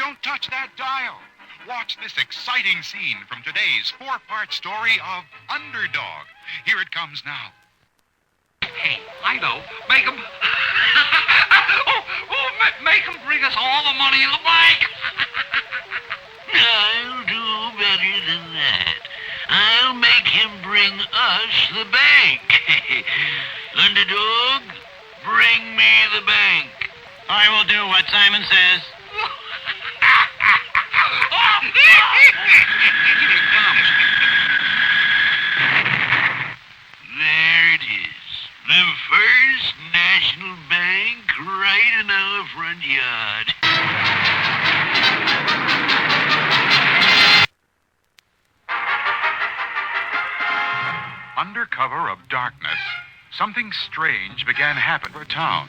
Don't touch that dial. Watch this exciting scene from today's four-part story of Underdog. Here it comes now. Hey, I know. Make him... make him bring us all the money in the bank. I'll do better than that. I'll make him bring us the bank. Underdog, bring me the bank. I will do what Simon says. There it is. The First National Bank right in our front yard. Under cover of darkness, something strange began happening for town.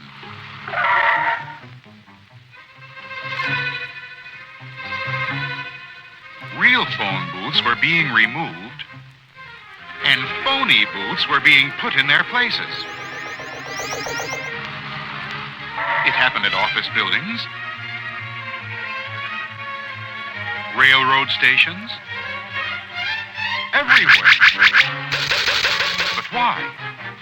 Real phone booths were being removed, and phony booths were being put in their places. It happened at office buildings, railroad stations, everywhere. But why?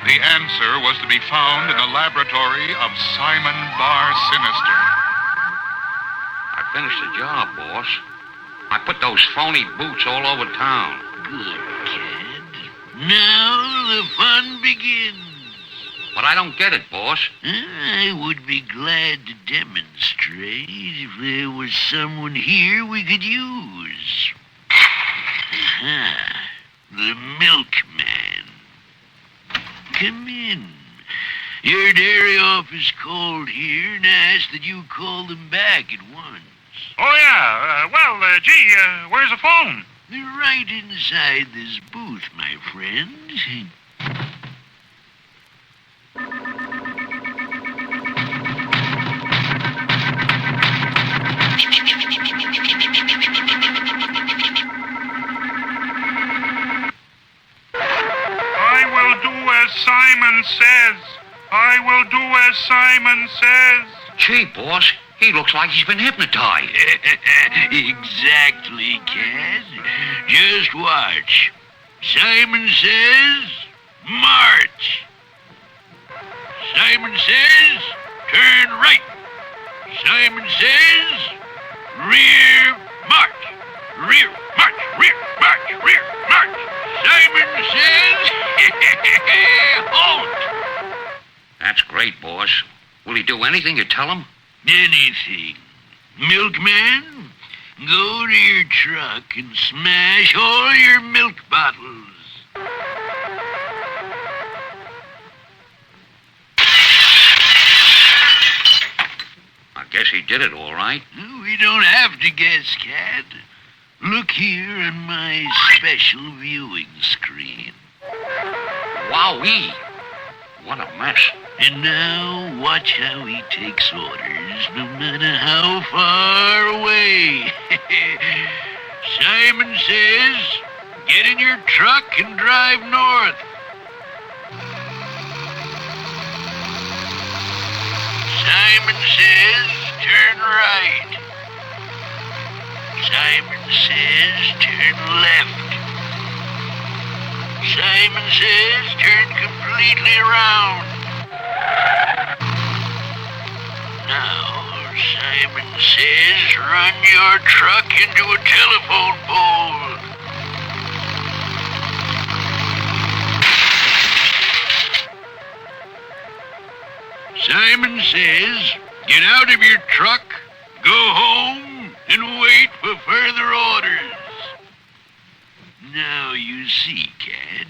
The answer was to be found in the laboratory of Simon Bar Sinister. I finished the job, boss. I put those phony boots all over town. Good, kid. Now the fun begins. But I don't get it, boss. I would be glad to demonstrate if there was someone here we could use. Aha, the milkman. Come in. Your dairy office called here and asked that you call them back at once. Oh, yeah. Where's the phone? They're right inside this booth, my friend. I will do as Simon says. I will do as Simon says. Gee, boss, he looks like he's been hypnotized. Exactly, Cad. Just watch. Simon says, march. Simon says, turn right. Simon says, rear march. Rear march, rear march, rear march. Simon says, halt. That's great, boss. Will he do anything you tell him? Anything. Milkman, go to your truck and smash all your milk bottles. I guess he did it all right. We don't have to guess, Cat. Look here on my special viewing screen. Wowee! What a mess. And now watch how he takes orders, no matter how far away. Simon says, get in your truck and drive north. Simon says, turn right. Simon says, turn left. Simon says, turn completely around. Now, Simon says, run your truck into a telephone pole. Simon says, get out of your truck, go home, and wait for further orders. Now you see, Cad.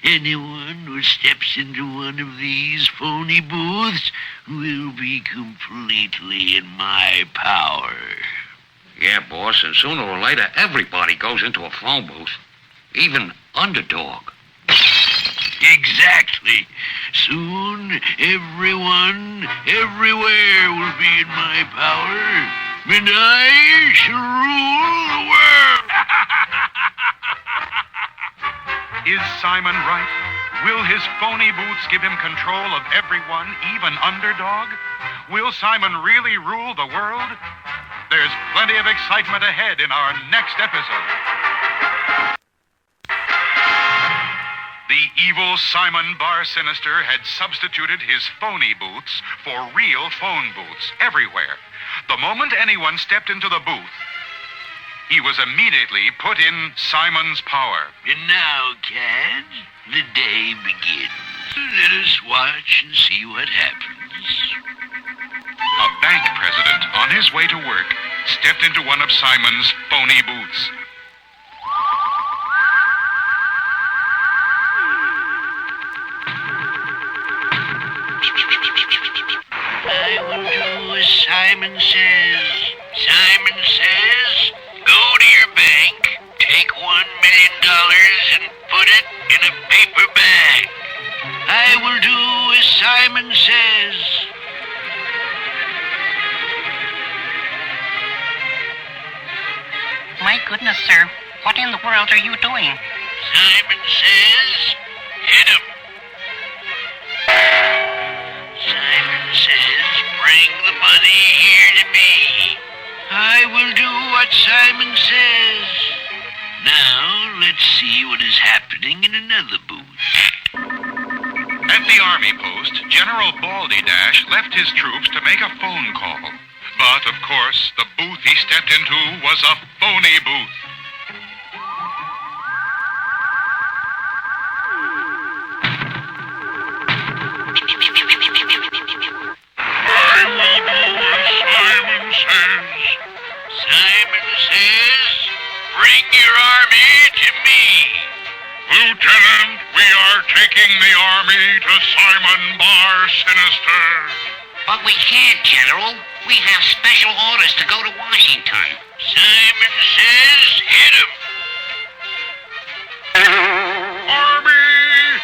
Anyone who steps into one of these phony booths will be completely in my power. Yeah, boss, and sooner or later, everybody goes into a phone booth. Even Underdog. Exactly. Soon, everyone, everywhere will be in my power, and I shall rule the world. Is Simon right? Will his phony booths give him control of everyone, even Underdog? Will Simon really rule the world? There's plenty of excitement ahead in our next episode. The evil Simon Bar Sinister had substituted his phony booths for real phone booths everywhere. The moment anyone stepped into the booth, he was immediately put in Simon's power. And now, Cad, the day begins. Let us watch and see what happens. A bank president, on his way to work, stepped into one of Simon's phony booths. I will do as Simon says. Simon says, go to your bank, take $1 million and put it in a paper bag. I will do as Simon says. My goodness, sir. What in the world are you doing? Simon says, hit him. Simon says, bring the money here to me. I will do what Simon says. Now, let's see what is happening in another booth. At the army post, General Baldydash left his troops to make a phone call. But, of course, the booth he stepped into was a phony booth. I will do as Simon says. Simon says, bring your army to me. Lieutenant, we are taking the army to Simon Bar Sinister. But we can't, General. We have special orders to go to Washington. Simon says, hit him. Army,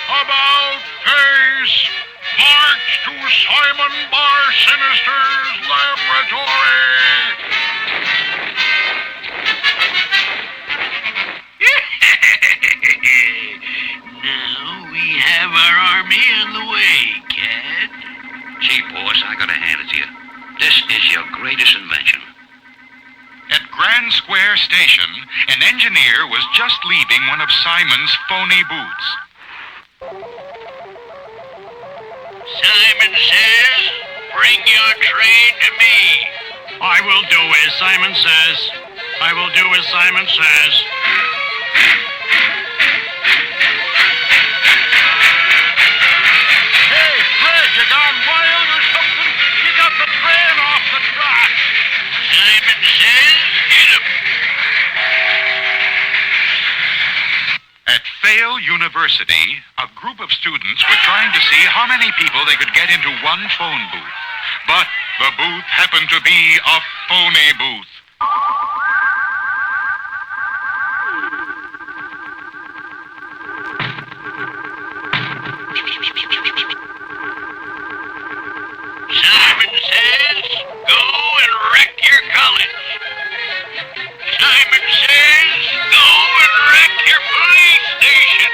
about face. March to Simon Bar Sinister's laboratory. Now we have our army on the way, Cad. Gee, boss, I gotta hand it to you. This is your greatest invention. At Grand Square Station, an engineer was just leaving one of Simon's phony booths. Simon says, bring your train to me. I will do as Simon says. I will do as Simon says. Hey, Fred, you gone wild or something? You got the train off the track. Simon says, hit him. At Phale University, a group of students were trying to see how many people they could get into one phone booth. But the booth happened to be a phony booth. Simon says, go and wreck your college. Simon says, go and wreck your police station.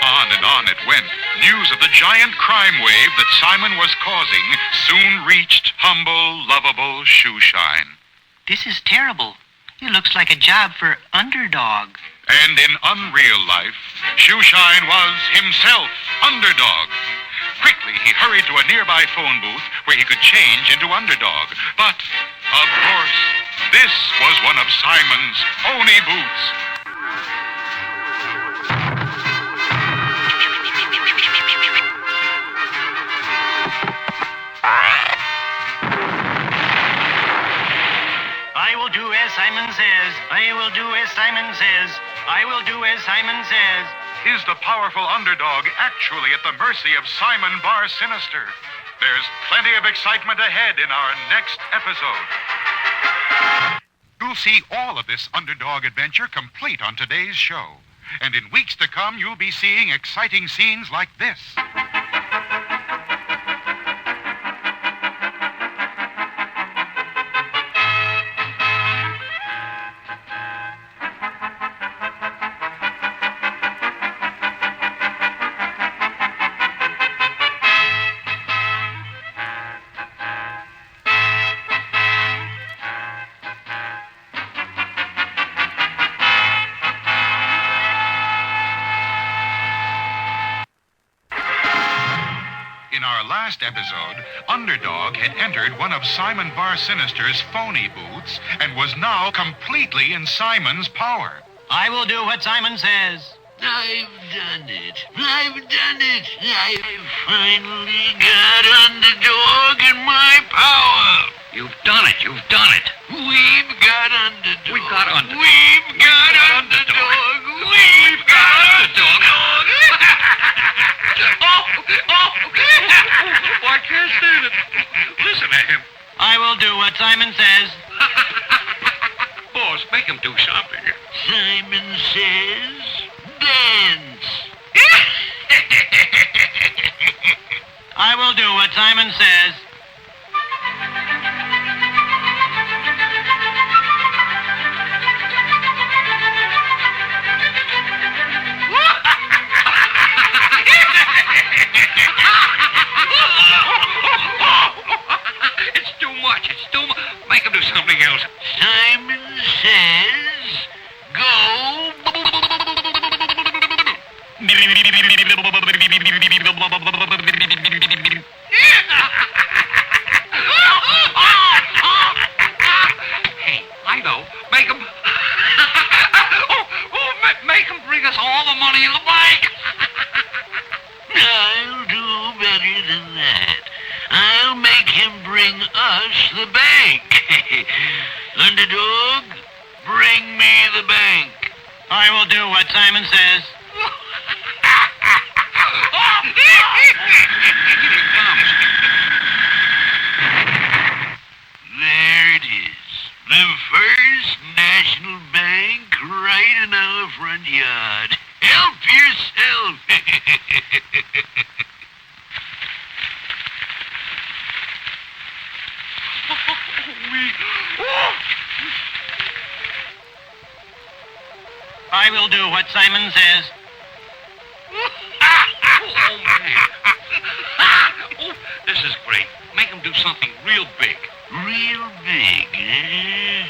On and on it went. News of the giant crime wave that Simon was causing soon reached humble, lovable Shoeshine. This is terrible. It looks like a job for Underdog. And in unreal life, Shoeshine was himself Underdog. Quickly, he hurried to a nearby phone booth where he could change into Underdog. But, of course, this was one of Simon's phony booths. I will do as Simon says. I will do as Simon says. I will do as Simon says. Is the powerful Underdog actually at the mercy of Simon Bar Sinister? There's plenty of excitement ahead in our next episode. You'll see all of this Underdog adventure complete on today's show. And in weeks to come, you'll be seeing exciting scenes like this. last episode, Underdog had entered one of Simon Bar Sinister's phony booths and was now completely in Simon's power. I will do what Simon says. I've done it. I've done it. I've finally got Underdog in my power. You've done it. You've done it. We've got Underdog. We've got Underdog. We've got Underdog. We've got Underdog. I can't stand it. Listen to him. I will do what Simon says. Boss, make him do something. Simon says, dance. I will do what Simon says. It's too much. It's too much. Make him do something else. Simon says, go. Hey, I know. Make him... make him bring us all the money in the bank. I'll do better than that. I'll make him bring us the bank. Underdog, bring me the bank. I will do what Simon says. There it is. The First National Bank right in our front yard. Help yourself. I will do what Simon says. Oh, man. Oh, this is great. Make him do something real big. Real big, eh?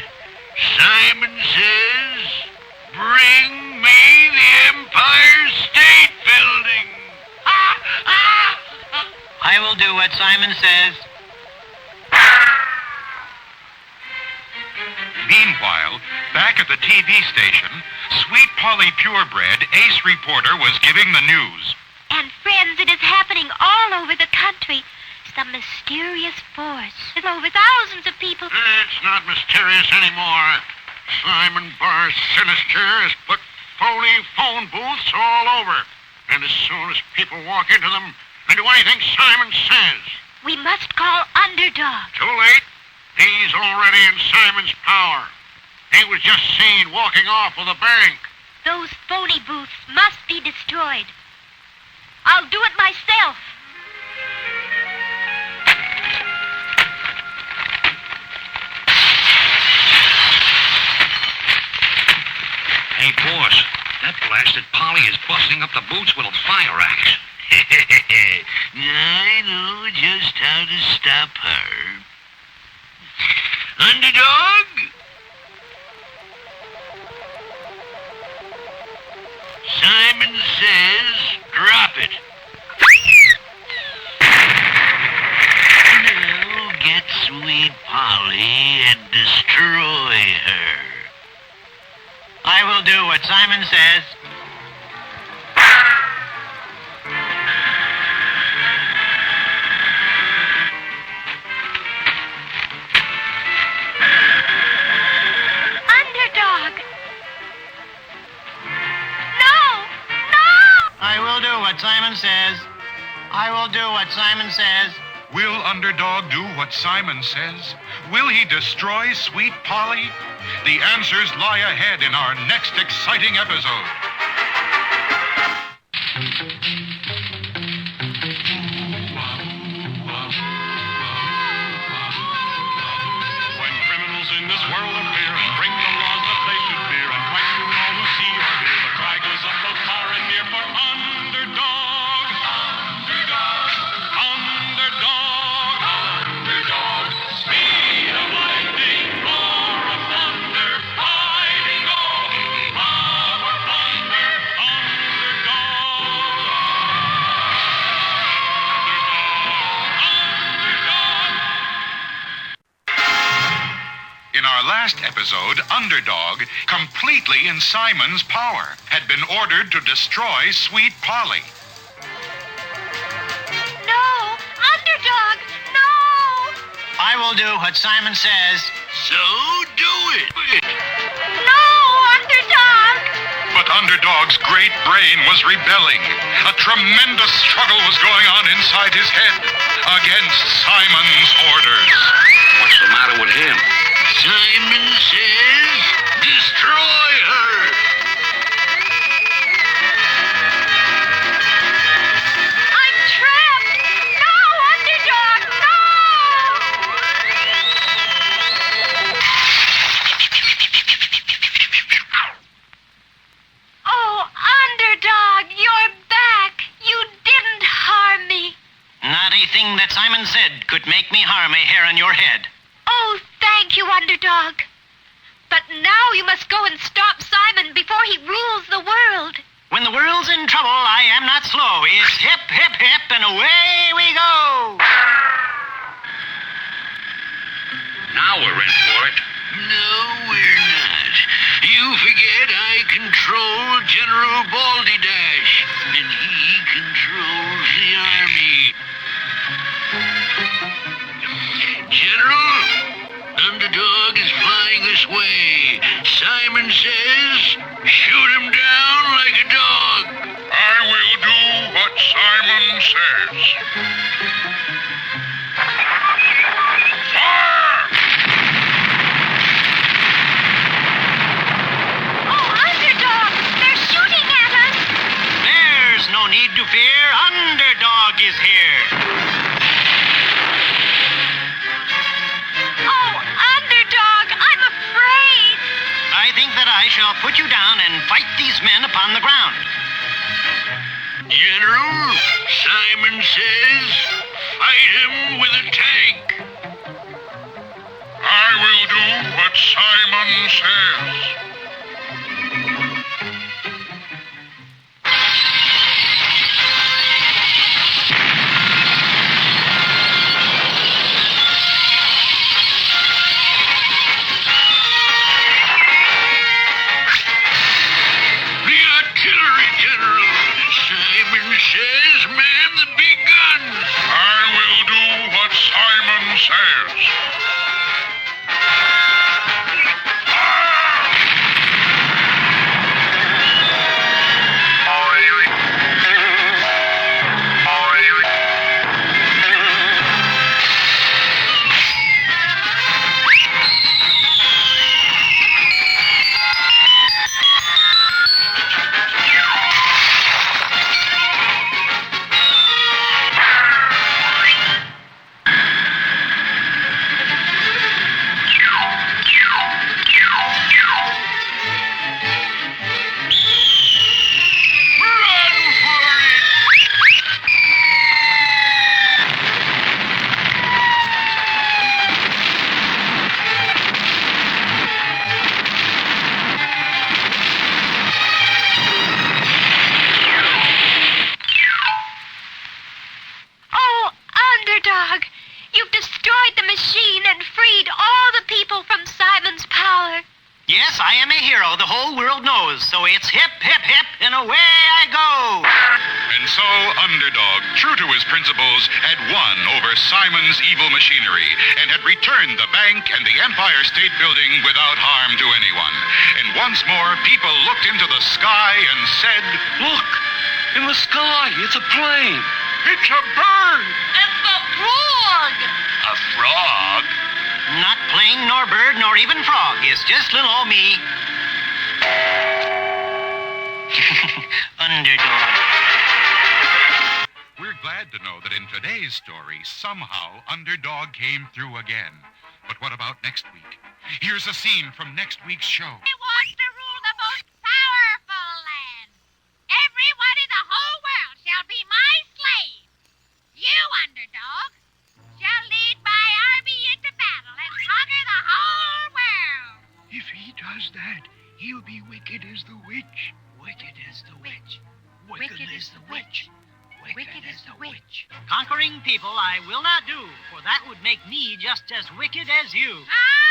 Simon says, bring me the Empire State Building. I will do what Simon says. Meanwhile, back at the TV station, Sweet Polly Purebred, ace reporter, was giving the news. And friends, it is happening all over the country. Some mysterious force with over thousands of people. It's not mysterious anymore. Simon Bar Sinister has put phony phone booths all over. And as soon as people walk into them, they do anything Simon says. We must call Underdog. Too late. He's already in Simon's power. He was just seen walking off with a bank. Those phony booths must be destroyed. I'll do it myself. Hey, boss, that blasted Polly is busting up the boots with a fire axe. I know just how to stop her. Underdog? Simon says, drop it. Now get Sweet Polly and destroy her. I will do what Simon says. Underdog! No! No! I will do what Simon says. I will do what Simon says. Will Underdog do what Simon says? Will he destroy Sweet Polly? The answers lie ahead in our next exciting episode. When criminals in this world appear and break the laws that they should fear and frighten all who see or hear, the cry goes up both far and near for Underdog. Underdog. Underdog. Underdog. Speed of lightning, roar of thunder, fighting all who love or plunder. Underdog. Underdog. In our last episode, Underdog, completely in Simon's power, had been ordered to destroy Sweet Polly. No! Underdog! No! I will do what Simon says. So do it. No, Underdog! But Underdog's great brain was rebelling. A tremendous struggle was going on inside his head against Simon's orders. What's the matter with him? Simon says, destroy her. I'm trapped! No, Underdog! No! Oh, Underdog, you're back. You didn't harm me. Not a thing that Simon said could make me harm a hair on your head. Oh, thank you, Underdog. But now you must go and stop Simon before he rules the world. When the world's in trouble, I am not slow. It's hip, hip, hip, and away we go. Now we're in for it. No, we're not. You forget I control General Baldydash, and he controls the army. General, Underdog is flying this way. Simon says, shoot him down like a dog. I will do what Simon says. Fire! Oh, Underdog, they're shooting at us. There's no need to fear. Underdog is here. Oh, Underdog, I'm afraid. I think that I shall put you down and fight these men upon the ground. General, Simon says, fight him with a tank. I will do what Simon says. The artillery, General. Simon says, man the big guns. I will do what Simon says. Run for it. Oh, Underdog, you've destroyed the machine and freed all the people from Simon's power. Yes, I am a hero. The whole world knows. So it's hip, hip, hip, and away I go. And so Underdog, true to his principles, had won over Simon's evil machinery and had returned the bank and the Empire State Building without harm to anyone. And once more, people looked into the sky and said, Look! In the sky, it's a plane. "It's a bird!" It's a frog! A frog? Not plane, nor bird, nor even frog. It's just little old me. Underdog. We're glad to know that in today's story, somehow Underdog came through again. But what about next week? Here's a scene from next week's show. I want to rule the most powerful land. Everyone in the whole world shall be my slave. You, Underdog, shall lead my army into battle and conquer the whole world. If he does that, he'll be wicked as the witch. Wicked as the witch. Wicked as the witch. Wicked as the witch. Conquering people I will not do, for that would make me just as wicked as you. Ah!